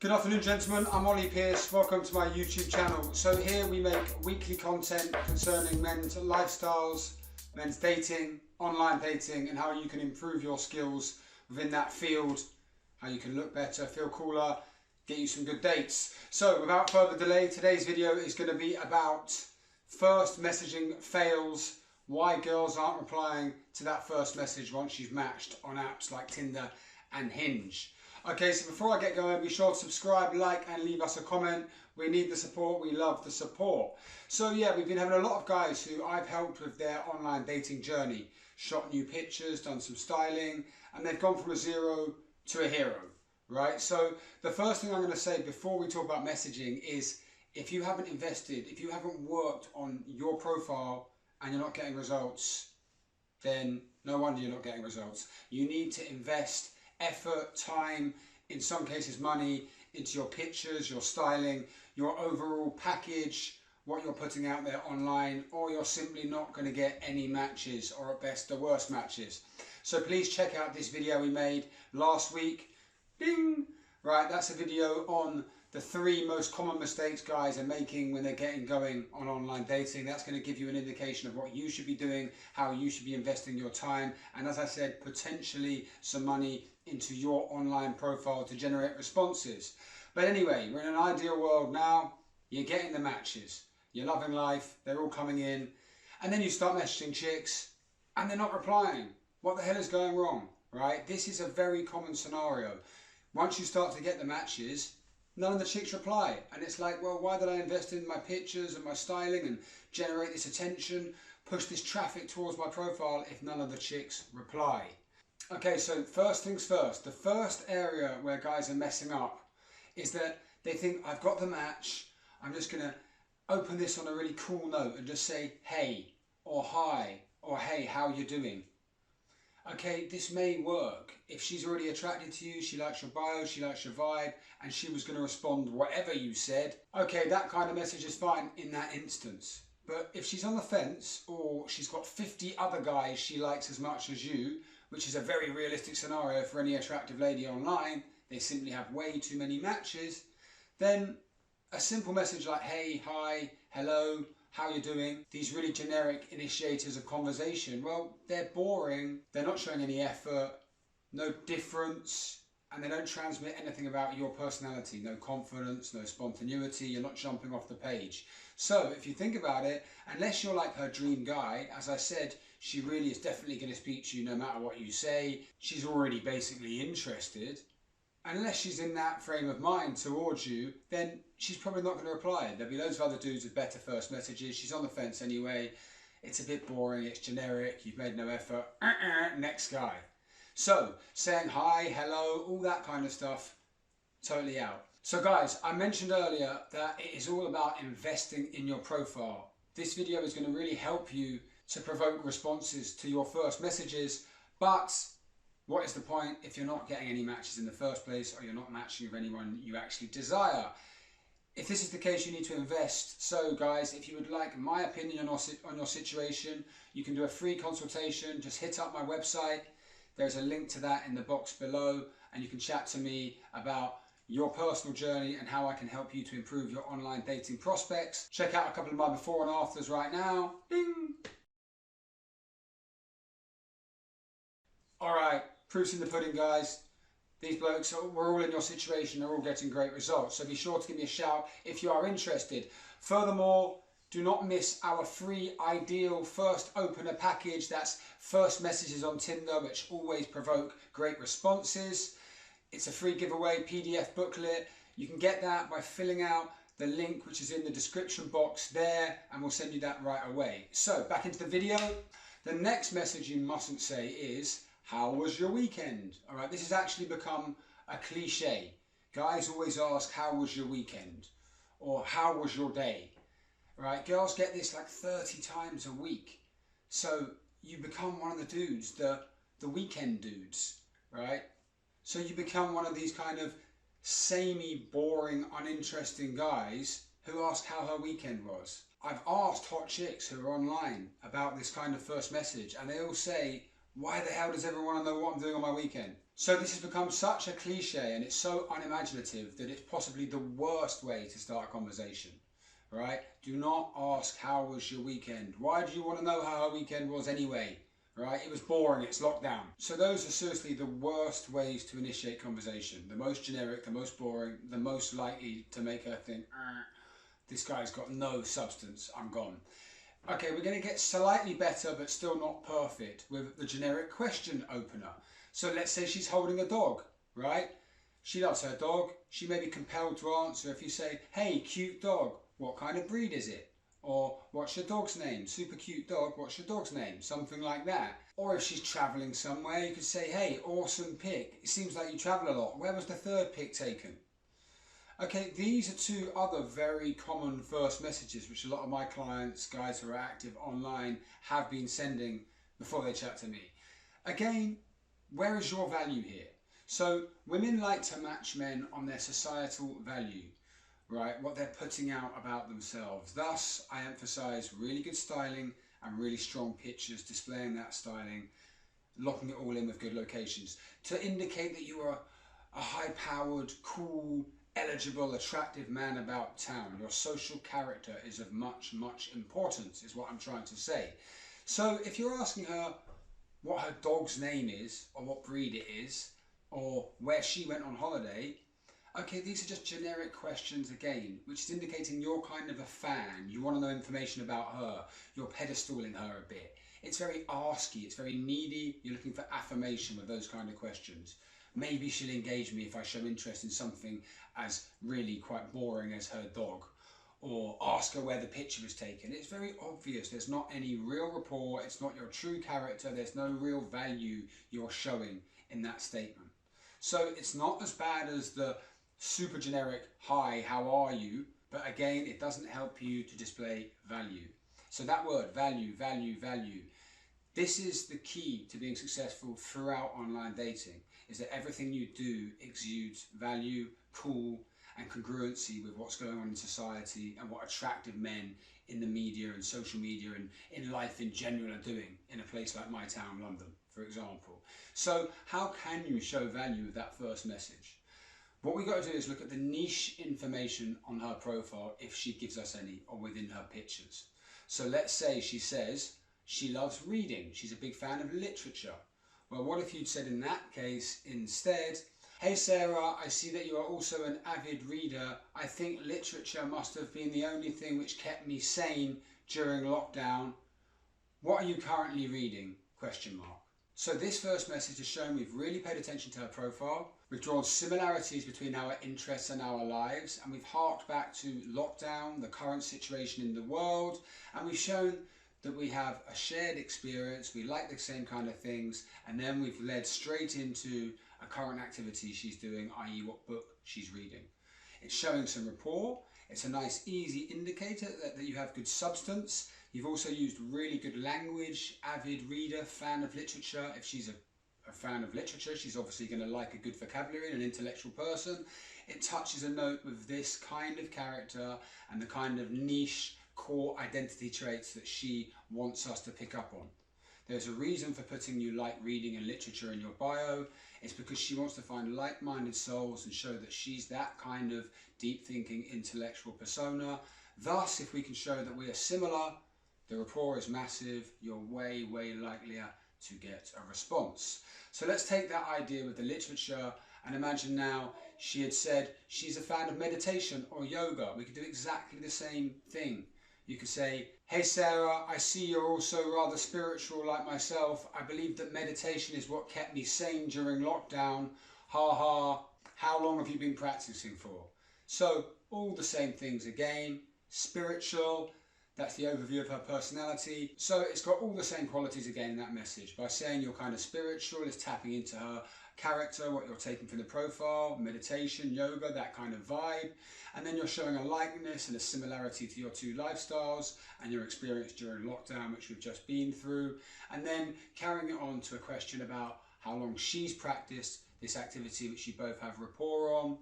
Good afternoon, gentlemen. I'm Ollie Pierce. Welcome to my YouTube channel. So here we make weekly content concerning men's lifestyles, men's dating, online dating, and how you can improve your skills within that field, how you can look better, feel cooler, get you some good dates. So without further delay, today's video is going to be about first messaging fails, why girls aren't replying to that first message once you've matched on apps like Tinder and Hinge. Okay, so before I get going, be sure to subscribe, like, and leave us a comment. We need the support. We love the support. So yeah, we've been having a lot of guys who I've helped with their online dating journey. Shot new pictures, done some styling, and they've gone from a zero to a hero, right? So the first thing I'm going to say before we talk about messaging is if you haven't invested, if you haven't worked on your profile and you're not getting results, then no wonder you're not getting results. You need to invest effort, time, in some cases money, into your pictures, your styling, your overall package, what you're putting out there online, or you're simply not going to get any matches, or at best the worst matches. So please check out this video we made last week. Ding! Right, that's a video on the 3 most common mistakes guys are making when they're getting going on online dating. That's going to give you an indication of what you should be doing, how you should be investing your time, and as I said, potentially some money into your online profile to generate responses. But anyway, we're in an ideal world now. You're getting the matches, you're loving life, they're all coming in, and then you start messaging chicks and they're not replying. What the hell is going wrong, right? This is a very common scenario. Once you start to get the matches, none of the chicks reply, and it's like, well, why did I invest in my pictures and my styling and generate this attention, push this traffic towards my profile if none of the chicks reply? Okay, so first things first, the first area where guys are messing up is that they think, I've got the match, I'm just going to open this on a really cool note and just say, hey, or hi, or hey, how you doing? Okay, this may work. If she's already attracted to you, she likes your bio, she likes your vibe, and she was going to respond whatever you said, okay, that kind of message is fine in that instance. But if she's on the fence, or she's got 50 other guys she likes as much as you, which is a very realistic scenario for any attractive lady online, they simply have way too many matches, then a simple message like, hey, hi, hello, how you doing? These really generic initiators of conversation, well, they're boring, they're not showing any effort, no difference, and they don't transmit anything about your personality, no confidence, no spontaneity, you're not jumping off the page. So if you think about it, unless you're like her dream guy, as I said, she really is definitely going to speak to you no matter what you say, she's already basically interested. Unless she's in that frame of mind towards you, then she's probably not going to reply. There'll be loads of other dudes with better first messages. She's on the fence anyway. It's a bit boring. It's generic. You've made no effort. Next guy. So saying hi, hello, all that kind of stuff, totally out. So guys, I mentioned earlier that it is all about investing in your profile. This video is going to really help you to provoke responses to your first messages, but what is the point if you're not getting any matches in the first place, or you're not matching with anyone you actually desire? If this is the case, you need to invest. So guys, if you would like my opinion on your situation, you can do a free consultation. Just hit up my website. There's a link to that in the box below, and you can chat to me about your personal journey and how I can help you to improve your online dating prospects. Check out a couple of my before and afters right now. Ding! Alright, proof's in the pudding, guys. These blokes, we're all in your situation, they're all getting great results. So be sure to give me a shout if you are interested. Furthermore, do not miss our free ideal first opener package. That's first messages on Tinder, which always provoke great responses. It's a free giveaway PDF booklet. You can get that by filling out the link which is in the description box there, and we'll send you that right away. So back into the video. The next message you mustn't say is, how was your weekend? All right, this has actually become a cliche. Guys always ask, how was your weekend? Or how was your day? Right, girls get this like 30 times a week. So you become one of the dudes, the weekend dudes, right? So you become one of these kind of samey, boring, uninteresting guys who ask how her weekend was. I've asked hot chicks who are online about this kind of first message, and they all say, why the hell does everyone want to know what I'm doing on my weekend? So this has become such a cliche and it's so unimaginative that it's possibly the worst way to start a conversation, right? Do not ask, how was your weekend? Why do you want to know how her weekend was anyway? Right? It was boring, it's lockdown. So those are seriously the worst ways to initiate conversation. The most generic, the most boring, the most likely to make her think, this guy's got no substance, I'm gone. Okay, we're going to get slightly better but still not perfect with the generic question opener. So let's say she's holding a dog, right? She loves her dog. She may be compelled to answer if you say, hey, cute dog, what kind of breed is it? Or what's your dog's name? Super cute dog, what's your dog's name? Something like that. Or if she's travelling somewhere, you could say, hey, awesome pic. It seems like you travel a lot. Where was the third pic taken? Okay, these are two other very common first messages which a lot of my clients, guys who are active online, have been sending before they chat to me. Again, where is your value here? So women like to match men on their societal value, right? What they're putting out about themselves. Thus, I emphasize really good styling and really strong pictures displaying that styling, locking it all in with good locations to indicate that you are a high-powered, cool, eligible, attractive man about town. Your social character is of much, much importance, is what I'm trying to say. So if you're asking her what her dog's name is, or what breed it is, or where she went on holiday, okay, these are just generic questions again, which is indicating you're kind of a fan. You want to know information about her. You're pedestaling her a bit. It's very arsky, it's very needy. You're looking for affirmation with those kind of questions. Maybe she'll engage me if I show interest in something as really quite boring as her dog, or ask her where the picture was taken. It's very obvious. There's not any real rapport. It's not your true character. There's no real value you're showing in that statement. So it's not as bad as the super generic, hi, how are you? But again, it doesn't help you to display value. So that word, value, value, value. This is the key to being successful throughout online dating, is that everything you do exudes value, cool, and congruency with what's going on in society and what attractive men in the media and social media and in life in general are doing in a place like my town, London, for example. So how can you show value with that first message? What we've got to do is look at the niche information on her profile, if she gives us any, or within her pictures. So let's say she says she loves reading. She's a big fan of literature. Well, what if you'd said in that case instead, hey Sarah, I see that you are also an avid reader. I think literature must have been the only thing which kept me sane during lockdown. What are you currently reading? Question mark. So this first message has shown we've really paid attention to her profile. We've drawn similarities between our interests and our lives, and we've harked back to lockdown, the current situation in the world, and we've shown that we have a shared experience, we like the same kind of things, and then we've led straight into a current activity she's doing, i.e. what book she's reading. It's showing some rapport. It's a nice easy indicator that you have good substance. You've also used really good language, avid reader, fan of literature. If she's a fan of literature, she's obviously going to like a good vocabulary and an intellectual person. It touches a note with this kind of character and the kind of niche core identity traits that she wants us to pick up on. There's a reason for putting you like reading and literature in your bio. It's because she wants to find like-minded souls and show that she's that kind of deep-thinking intellectual persona. Thus, if we can show that we are similar, the rapport is massive, you're way, way likelier to get a response. So let's take that idea with the literature and imagine now she had said she's a fan of meditation or yoga. We could do exactly the same thing. You could say, hey Sarah, I see you're also rather spiritual like myself. I believe that meditation is what kept me sane during lockdown. Ha ha, how long have you been practicing for? So all the same things again, spiritual, that's the overview of her personality. So it's got all the same qualities again in that message. By saying you're kind of spiritual, it's tapping into her character, what you're taking from the profile, meditation, yoga, that kind of vibe. And then you're showing a likeness and a similarity to your two lifestyles and your experience during lockdown, which we've just been through. And then carrying it on to a question about how long she's practiced this activity, which you both have rapport on.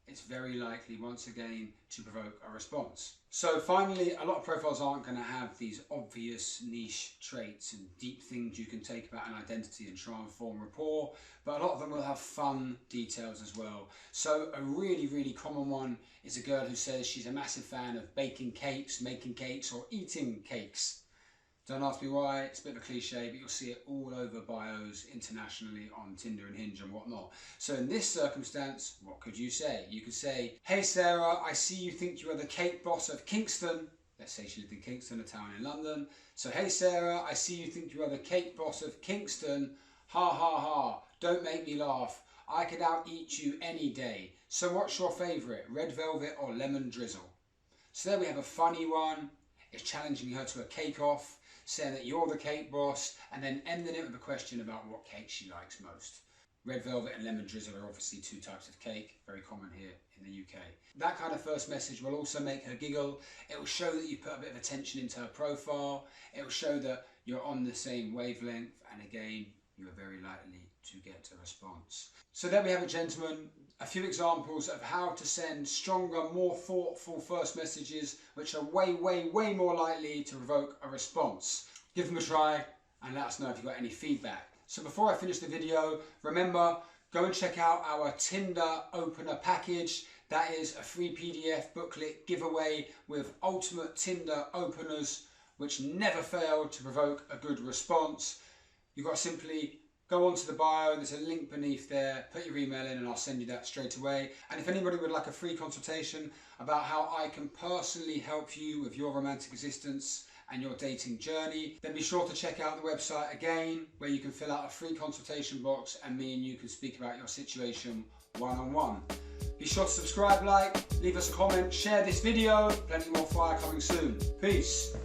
it's very likely, once again, to provoke a response. So finally, a lot of profiles aren't going to have these obvious niche traits and deep things you can take about an identity and try and form rapport, but a lot of them will have fun details as well. So a really, really common one is a girl who says she's a massive fan of baking cakes, making cakes, or eating cakes. Don't ask me why, it's a bit of a cliche, but you'll see it all over bios internationally on Tinder and Hinge and whatnot. So in this circumstance, what could you say? You could say, "Hey Sarah, I see you think you are the cake boss of Kingston." Let's say she lived in Kingston, a town in London. So, "Hey Sarah, I see you think you are the cake boss of Kingston. Ha ha ha, don't make me laugh. I could out-eat you any day. So what's your favourite, red velvet or lemon drizzle?" So there we have a funny one. It's challenging her to a cake-off, saying that you're the cake boss, and then ending it with a question about what cake she likes most. Red velvet and lemon drizzle are obviously two types of cake, very common here in the UK. That kind of first message will also make her giggle. It will show that you put a bit of attention into her profile. It will show that you're on the same wavelength, and again, you are very likely to get a response. So there we have it, gentlemen. A few examples of how to send stronger, more thoughtful first messages, which are way, way, way more likely to provoke a response. Give them a try and let us know if you've got any feedback. So before I finish the video, remember, go and check out our Tinder opener package. That is a free PDF booklet giveaway with ultimate Tinder openers, which never fail to provoke a good response. You've got to simply go onto the bio, there's a link beneath there, put your email in and I'll send you that straight away. And if anybody would like a free consultation about how I can personally help you with your romantic existence and your dating journey, then be sure to check out the website again, where you can fill out a free consultation box and me and you can speak about your situation one-on-one. Be sure to subscribe, like, leave us a comment, share this video, plenty more fire coming soon. Peace.